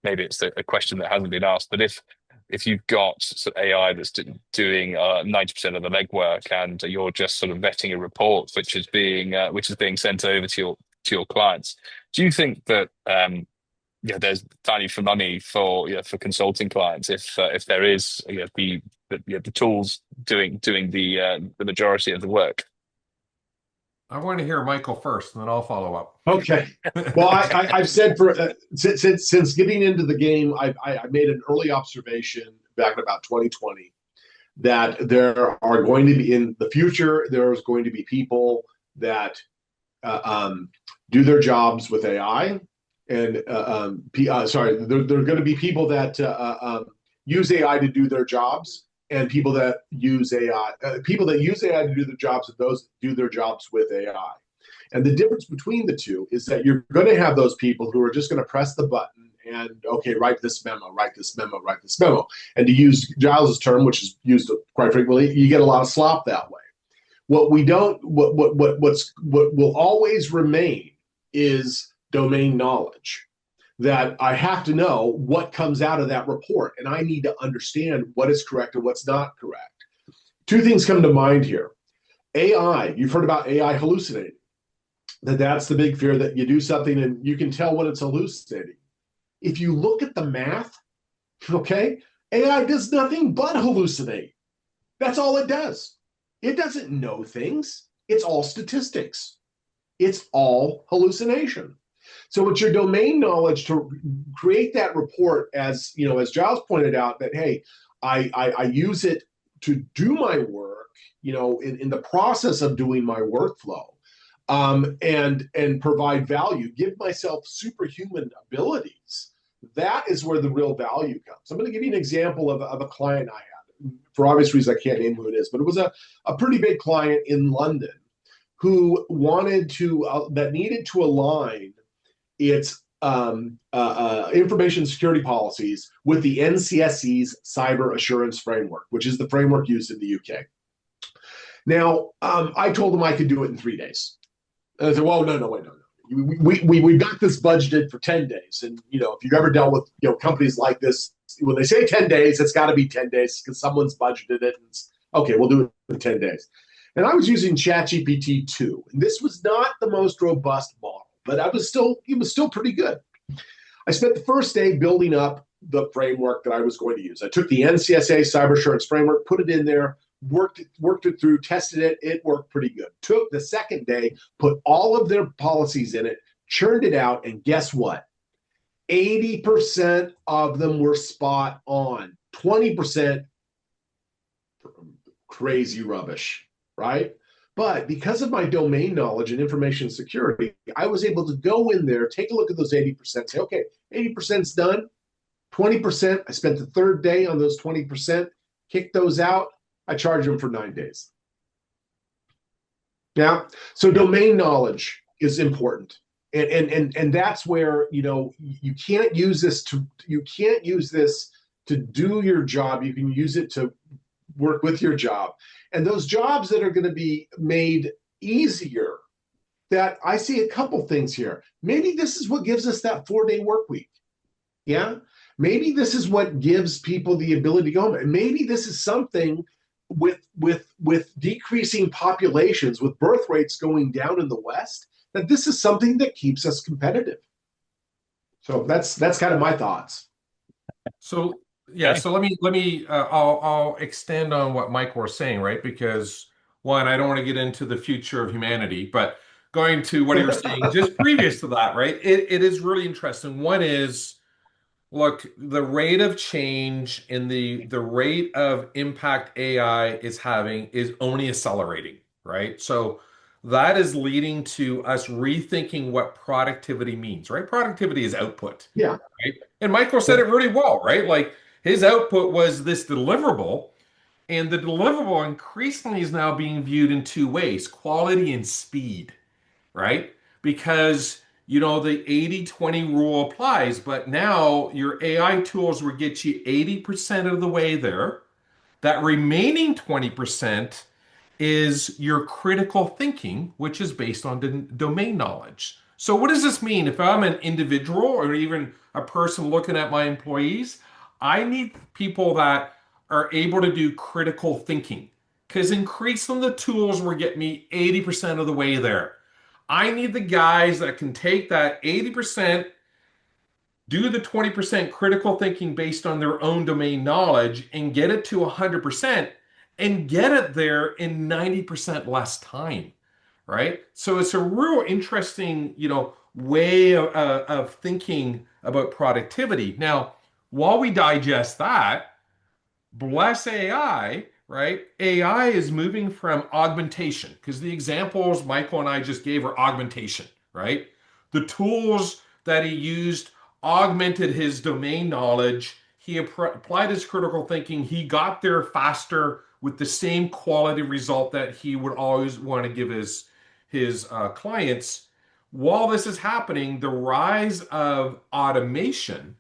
maybe it's a question that hasn't been asked, but if you've got sort of AI that's doing 90% of the legwork and you're just sort of vetting a report which is being sent over to your clients, do you think that there's value for money for consulting clients if there is the tools doing the majority of the work? I want to hear Michael first, and then I'll follow up. Okay. Well, I've said since getting into the game, I made an early observation back in about 2020 that there are going to be in the future there's going to be people that do their jobs with AI, and there are going to be people that use AI to do their jobs, and people that use AI to do their jobs, and those do their jobs with AI. And the difference between the two is that you're going to have those people who are just going to press the button and, okay, write this memo. And to use Giles's term, which is used quite frequently, you get a lot of slop that way. What will always remain is domain knowledge. That I have to know what comes out of that report, and I need to understand what is correct and what's not correct. Two things come to mind here. AI, you've heard about AI hallucinating. That's the big fear, that you do something and you can tell when it's hallucinating. If you look at the math, okay, AI does nothing but hallucinate. That's all it does. It doesn't know things. It's all statistics. It's all hallucination. So it's your domain knowledge to create that report, as Giles pointed out, that, hey, I use it to do my work, in the process of doing my workflow. and provide value, give myself superhuman abilities. That is where the real value comes. I'm going to give you an example of a client I had. For obvious reasons, I can't name who it is, but it was a pretty big client in London who wanted to that needed to align its information security policies with the NCSC's cyber assurance framework, which is the framework used in the UK. Now, I told him I could do it in 3 days. And I said, well, no, wait, no. We've got this budgeted for 10 days. And, if you've ever dealt with, companies like this, when they say 10 days, it's got to be 10 days because someone's budgeted it. And okay, we'll do it in 10 days. And I was using ChatGPT 2. And this was not the most robust model, but it was still pretty good. I spent the first day building up the framework that I was going to use. I took the NCSA cyber assurance framework, put it in there, worked it through, tested it. It worked pretty good. Took the second day, put all of their policies in it, churned it out, and guess what? 80% of them were spot on. 20% crazy rubbish, right? But because of my domain knowledge and information security, I was able to go in there, take a look at those 80%, say, okay, 80%'s done. 20%, I spent the third day on those 20%, kicked those out. I charge them for 9 days. Yeah. So domain knowledge is important. And that's where, you can't use this to do your job. You can use it to work with your job. And those jobs that are going to be made easier, that I see a couple things here. Maybe this is what gives us that 4-day work week. Yeah. Maybe this is what gives people the ability to go home. And maybe this is something with decreasing populations, with birth rates going down in the West, that this is something that keeps us competitive. So that's kind of my thoughts. So yeah, Okay. so I'll extend on what Mike was saying, right? Because one, I don't want to get into the future of humanity, but going to what you were saying just previous to that, right? It is really interesting. One is, look, the rate of change in the rate of impact AI is having is only accelerating, right? So that is leading to us rethinking what productivity means, right? Productivity is output, Yeah. right? And Michael said it really well, right? Like his output was this deliverable, and the deliverable increasingly is now being viewed in two ways: quality and speed, right? Because the 80/20 rule applies, but now your AI tools will get you 80% of the way there. That remaining 20% is your critical thinking, which is based on domain knowledge. So, what does this mean? If I'm an individual or even a person looking at my employees, I need people that are able to do critical thinking because increasing the tools will get me 80% of the way there. I need the guys that can take that 80%, do the 20% critical thinking based on their own domain knowledge, and get it to 100% and get it there in 90% less time, right? So it's a real interesting, way of thinking about productivity. Now, while we digest that, bless AI, right? AI is moving from augmentation because the examples Michael and I just gave are augmentation, right? The tools that he used augmented his domain knowledge. He applied his critical thinking. He got there faster with the same quality result that he would always want to give his clients. While this is happening, the rise of automation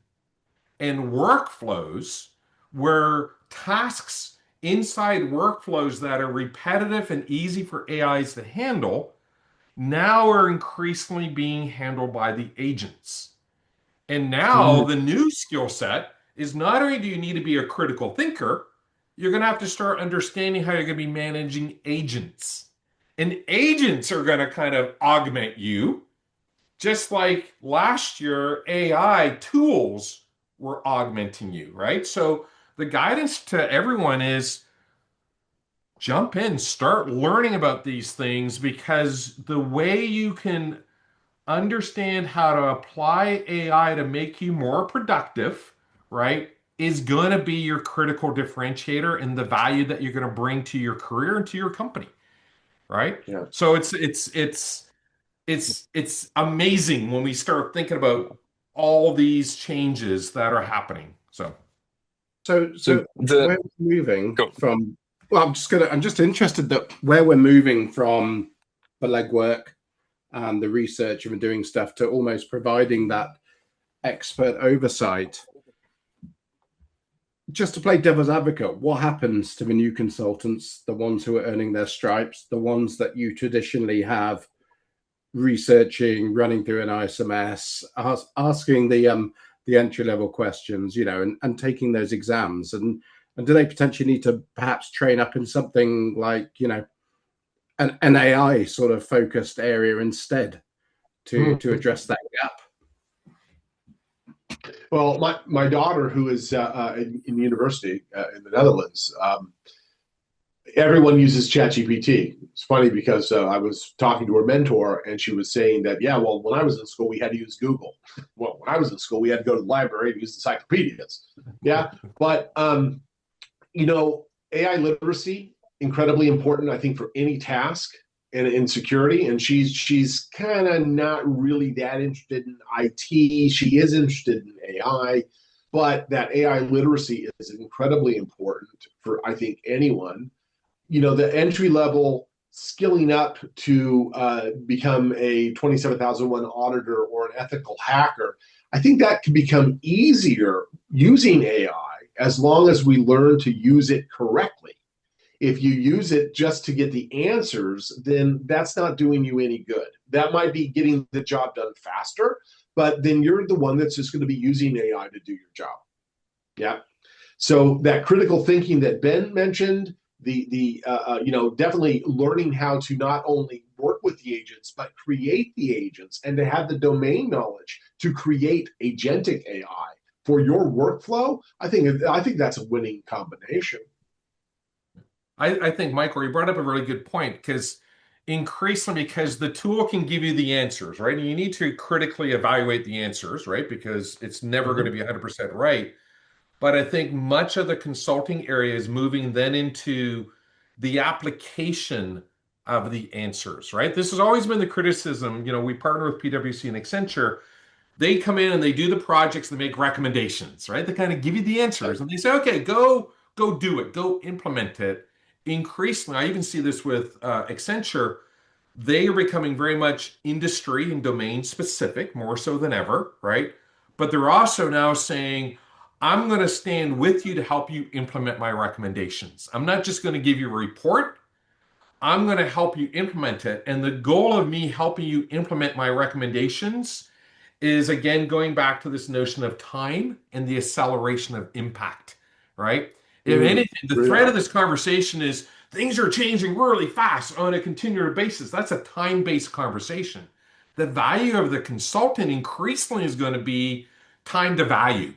and workflows where tasks inside workflows that are repetitive and easy for AIs to handle now are increasingly being handled by the agents. And now Mhm. the new skill set is not only do you need to be a critical thinker, you're going to have to start understanding how you're going to be managing agents. And agents are going to kind of augment you, just like last year, AI tools were augmenting you, right? So the guidance to everyone is jump in, start learning about these things because the way you can understand how to apply AI to make you more productive, right, is going to be your critical differentiator and the value that you're going to bring to your career and to your company, right? Yeah. So it's it's amazing when we start thinking about all these changes that are happening. So So The where we're moving go. from, well, I'm just interested that where we're moving from the legwork and the research and doing stuff to almost providing that expert oversight. Just to play devil's advocate, what happens to the new consultants, the ones who are earning their stripes, the ones that you traditionally have researching, running through an ISMS, asking the entry level questions, and taking those exams, and do they potentially need to perhaps train up in something like an AI sort of focused area instead to address that gap? Well, my daughter, who is in university in the Netherlands, everyone uses ChatGPT. It's funny because I was talking to her mentor, and she was saying that, yeah, well, when I was in school, we had to use Google. Well, when I was in school, we had to go to the library and use encyclopedias. Yeah, but AI literacy incredibly important, I think, for any task and in security. And she's kind of not really that interested in IT. She is interested in AI, but that AI literacy is incredibly important for, I think, anyone. The entry level skilling up to become a 27001 auditor or an ethical hacker, I think that can become easier using AI as long as we learn to use it correctly. If you use it just to get the answers, then that's not doing you any good. That might be getting the job done faster, but then you're the one that's just going to be using AI to do your job. Yeah. So that critical thinking that Ben mentioned, definitely learning how to not only work with the agents but create the agents and to have the domain knowledge to create agentic AI for your workflow. I think that's a winning combination. I think, Michael, you brought up a really good point because increasingly, because the tool can give you the answers, right? And you need to critically evaluate the answers, right? Because it's never going to be 100% right. But I think much of the consulting area is moving then into the application of the answers, right? This has always been the criticism. We partner with PwC and Accenture. They come in and they do the projects, they make recommendations, right? They kind of give you the answers and they say, okay, go do it, go implement it. Increasingly, I even see this with Accenture. They are becoming very much industry and domain specific, more so than ever, right? But they're also now saying, I'm going to stand with you to help you implement my recommendations. I'm not just going to give you a report. I'm going to help you implement it. And the goal of me helping you implement my recommendations is, again, going back to this notion of time and the acceleration of impact, right? If anything, the thread of this conversation is things are changing really fast on a continual basis. That's a time-based conversation. The value of the consultant increasingly is going to be time to value.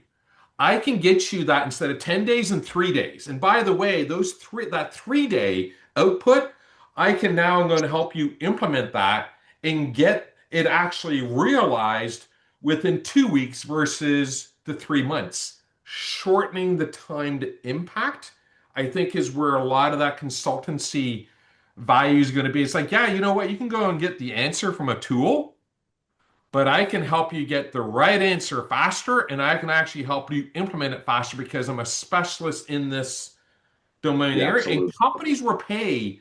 I can get you that instead of 10 days in 3 days. And by the way, that 3 day output, I can now, I'm going to help you implement that and get it actually realized within 2 weeks versus the 3 months. Shortening the time to impact, I think, is where a lot of that consultancy value is going to be. It's like, yeah, you know what? You can go and get the answer from a tool, but I can help you get the right answer faster, and I can actually help you implement it faster because I'm a specialist in this domain Yeah, area. And absolutely. companies will pay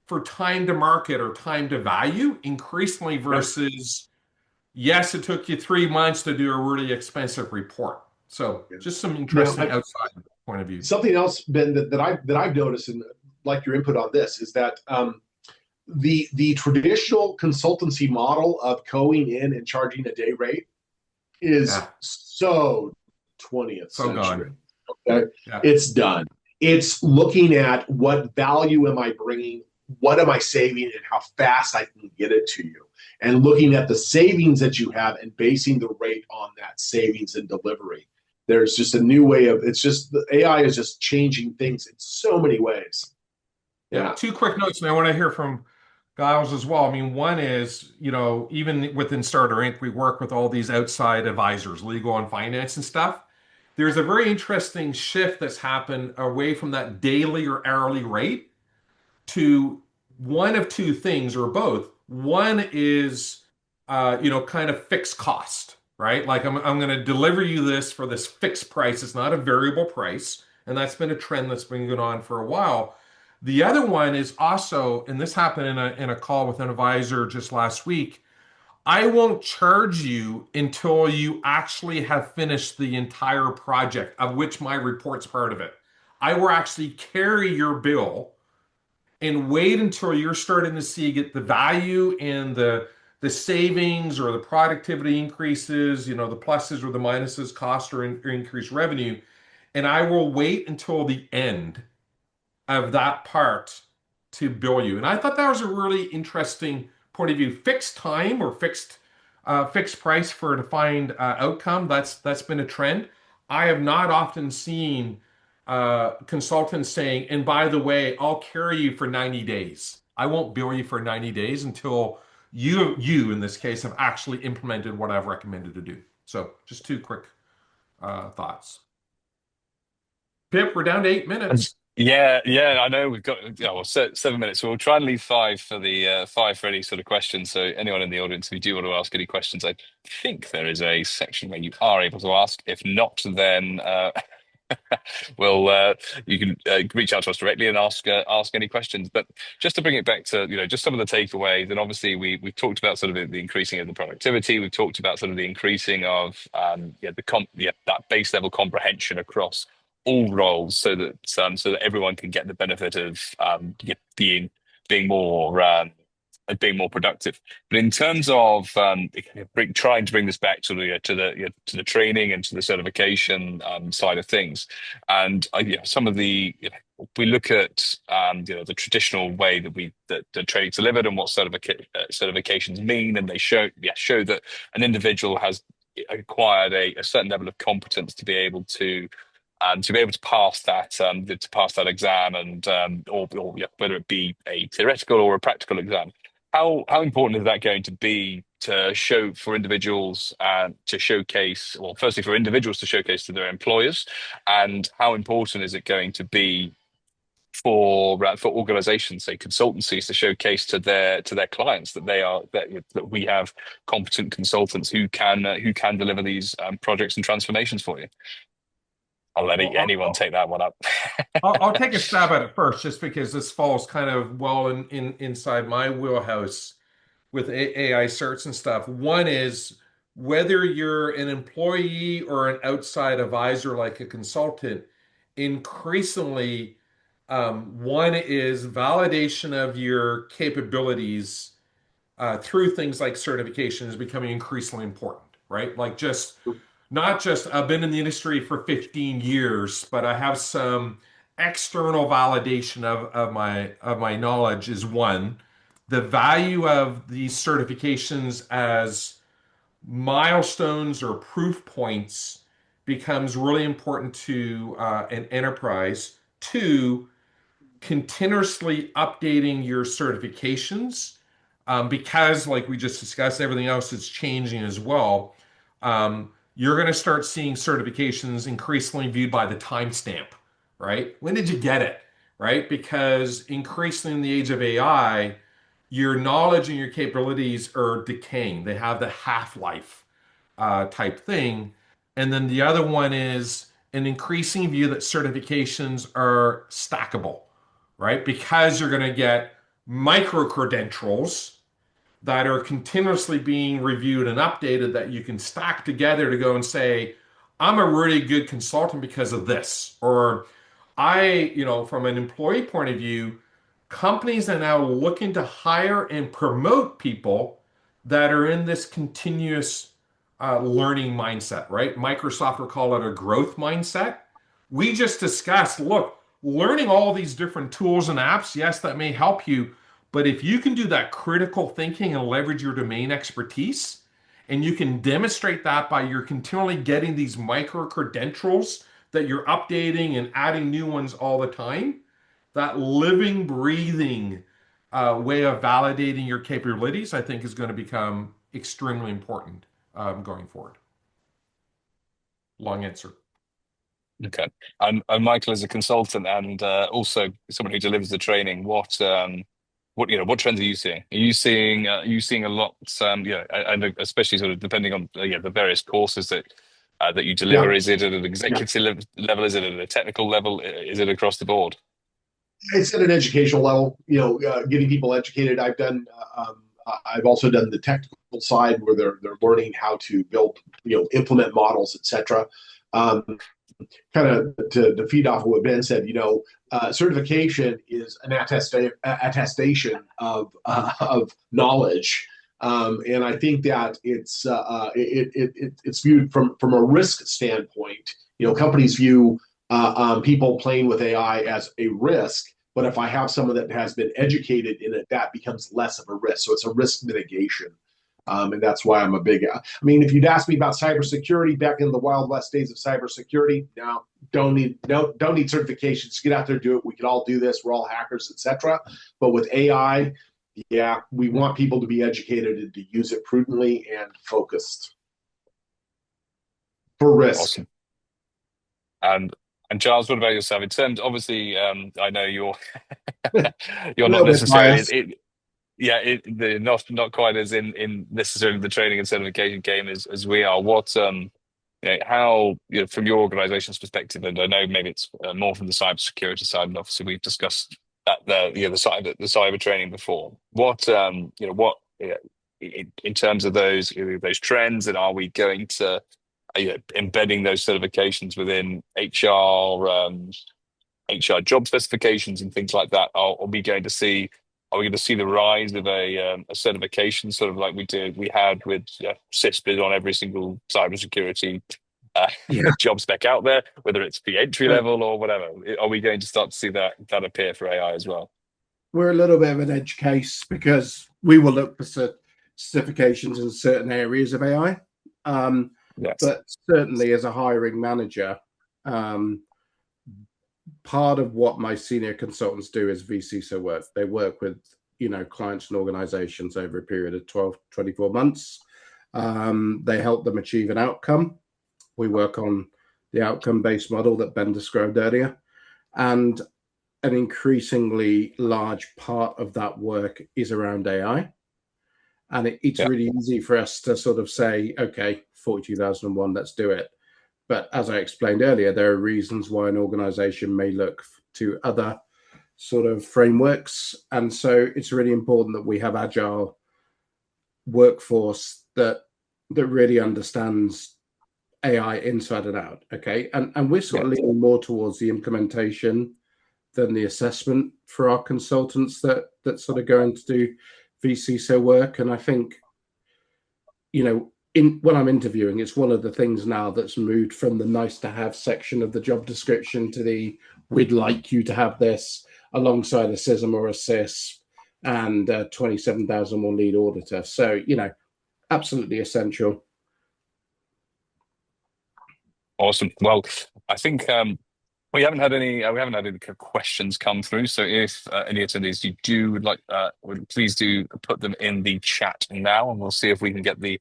for time to market or time to value increasingly Yep. versus, yes, it took you 3 months to do a really expensive report. So Yeah. just some Now, interesting outside point of view. something else, Ben, that I've noticed and like your input on this is that the traditional consultancy model of going in and charging a day rate is Yeah, so 20th so century. gone. Okay, Yeah. it's done. It's looking at what value am I bringing, what am I saving, and how fast I can get it to you, and looking at the savings that you have and basing the rate on that savings and delivery. There's just a new way of it's just the AI is just changing things in so many ways. Yeah. Yeah. Two quick notes, and I want to hear from Giles as well. I mean, one is, even within Starter Inc., we work with all these outside advisors, legal and finance and stuff. There's a very interesting shift that's happened away from that daily or hourly rate to one of two things or both. One is kind of fixed cost, right? Like I'm going to deliver you this for this fixed price. It's not a variable price. And that's been a trend that's been going on for a while. The other one is also, and this happened in a call with an advisor just last week. I won't charge you until you actually have finished the entire project, of which my report's part of it. I will actually carry your bill and wait until you're starting to see get the value and the savings or the productivity increases, the pluses or the minuses, cost or increased revenue. And I will wait until the end of that part to bill you. And I thought that was a really interesting point of view. Fixed time or fixed price for a defined outcome. That's been a trend. I have not often seen consultants saying, and by the way, I'll carry you for 90 days. I won't bill you for 90 days until you in this case have actually implemented what I've recommended to do. So just two quick thoughts. Pip, we're down to 8 minutes. Yeah, yeah, I know we've got, yeah, well, 7 minutes. So we'll try and leave five for any sort of questions. So anyone in the audience, if you do want to ask any questions, I think there is a section where you are able to ask. If not, then well, you can reach out to us directly and ask any questions. But just to bring it back to just some of the takeaways, and obviously we've talked about sort of the increasing of the productivity. We've talked about sort of the increasing of that base level comprehension across all roles, so that everyone can get the benefit of being more. Being more productive, but in terms of trying to bring this back to the training and to the certification side of things, and some of we look at the traditional way that the training's delivered and what certifications mean, and they show that an individual has acquired a certain level of competence to be able to pass that exam, and or whether it be a theoretical or a practical exam. How important is that going to be to show for individuals to showcase, well, firstly for individuals to showcase to their employers, and how important is it going to be for organizations, say consultancies, to showcase to their clients that that we have competent consultants who can deliver these projects and transformations for you. I'll let Well, anyone take that one up. I'll take a stab at it first, just because this falls kind of well inside my wheelhouse with AI certs and stuff. One is whether you're an employee or an outside advisor, like a consultant, increasingly, one is validation of your capabilities through things like certification is becoming increasingly important, right? Like just not just I've been in the industry for 15 years, but I have some external validation of my knowledge is one. The value of these certifications as milestones or proof points becomes really important to an enterprise. Two, continuously updating your certifications because, like we just discussed, everything else is changing as well. You're going to start seeing certifications increasingly viewed by the timestamp, right? When did you get it, right? Because increasingly in the age of AI, your knowledge and your capabilities are decaying. They have the half-life type thing. And then the other one is an increasing view that certifications are stackable, right? Because you're going to get micro credentials that are continuously being reviewed and updated that you can stack together to go and say, I'm a really good consultant because of this. Or from an employee point of view, companies are now looking to hire and promote people that are in this continuous learning mindset, right? Microsoft will call it a growth mindset. We just discussed, look, learning all these different tools and apps, yes, that may help you, but if you can do that critical thinking and leverage your domain expertise, and you can demonstrate that by you're continually getting these micro credentials that you're updating and adding new ones all the time, that living, breathing way of validating your capabilities, I think, is going to become extremely important going forward. Long answer. Okay. And Michael, as a consultant and also someone who delivers the training, what trends are you seeing? Are you seeing a lot? And especially sort of depending on the various courses that you deliver. Yeah, Is it at an yeah. level? Is it at a technical level? Is it across the board? It's at an educational level, getting people educated. I've also done the technical side where they're learning how to build, implement models, etc. Um, Kind of to feed off of what Ben said, certification is an attestation of knowledge, and I think that it's viewed from a risk standpoint. Companies view people playing with AI as a risk, but if I have someone that has been educated in it, that becomes less of a risk. So it's a risk mitigation. And that's why I'm a big. I mean, if you'd asked me about cybersecurity back in the Wild West days of cybersecurity, now don't need certifications. Get out there, do it. We can all do this. We're all hackers, etc. But with AI, yeah, we want people to be educated and to use it prudently and focused for risk. Awesome. And Charles, what about yourself? In terms, obviously, I know you're A you're not little bit necessarily biased. not quite as in necessarily the training and certification game as we are. What how from your organization's perspective, and I know maybe it's more from the cybersecurity side, and obviously we've discussed that the cyber training before. What what in terms of those trends, and are we going to embedding those certifications within HR job specifications and things like that? Are we going to see? Are we going to see the rise of a certification, sort of like we had with CISPs on every single cybersecurity Yeah. job spec out there, whether it's the entry But level or whatever? Are we going to start to see that appear for AI as well? we're a little bit of an edge case because we will look for certifications in certain areas of AI. Yes. But certainly as a hiring manager, um, part of what my senior consultants do is VCSO work. They work with, clients and organizations over a period of 12, 24 months. They help them achieve an outcome. We work on the outcome-based model that Ben described earlier. And an increasingly large part of that work is around AI. And it's Yeah. really easy for us to sort of say, okay, 42,001, let's do it. But as I explained earlier, there are reasons why an organization may look to other sort of frameworks. And so it's really important that we have agile workforce that really understands AI inside and out. Okay. And we're sort Yeah. of leaning more towards the implementation than the assessment for our consultants that sort of going to do VCSO work. And I think, when I'm interviewing, it's one of the things now that's moved from the nice to have section of the job description to the we'd like you to have this alongside a CISM or a CIS and 27,001 lead auditor. So, absolutely essential. Awesome. Well, I think we haven't had any questions come through. So if any attendees you do please do put them in the chat now, and we'll see if we can get the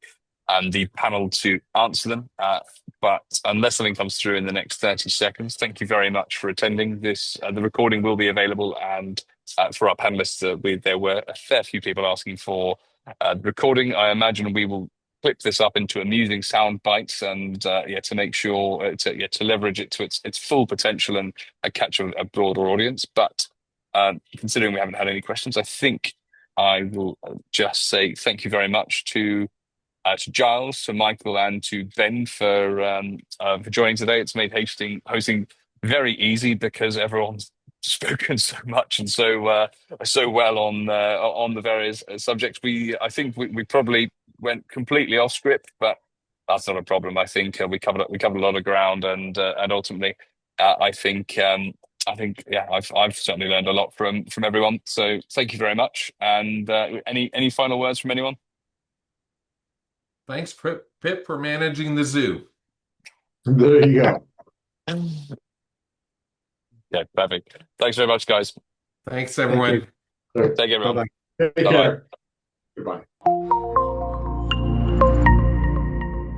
panel to answer them. But unless something comes through in the next 30 seconds, thank you very much for attending this. The recording will be available, and for our panelists, there were a fair few people asking for the recording. I imagine we will clip this up into amusing sound bites, and to make sure to leverage it to its full potential and catch a broader audience. But considering we haven't had any questions, I think I will just say thank you very much to Giles, to Michael, and to Ben for joining today. It's made hosting very easy because everyone's spoken so much and so well on the various subjects. I think we probably went completely off script, but that's not a problem. I think we covered a lot of ground, and ultimately, I've certainly learned a lot from everyone. So thank you very much. And any final words from anyone? Thanks, Pip, for managing the zoo. There you go. Yeah, perfect. Thanks very much, guys. Thanks, Thank everyone. you. Take care, everyone. Bye-bye. Take Bye-bye. care. Goodbye.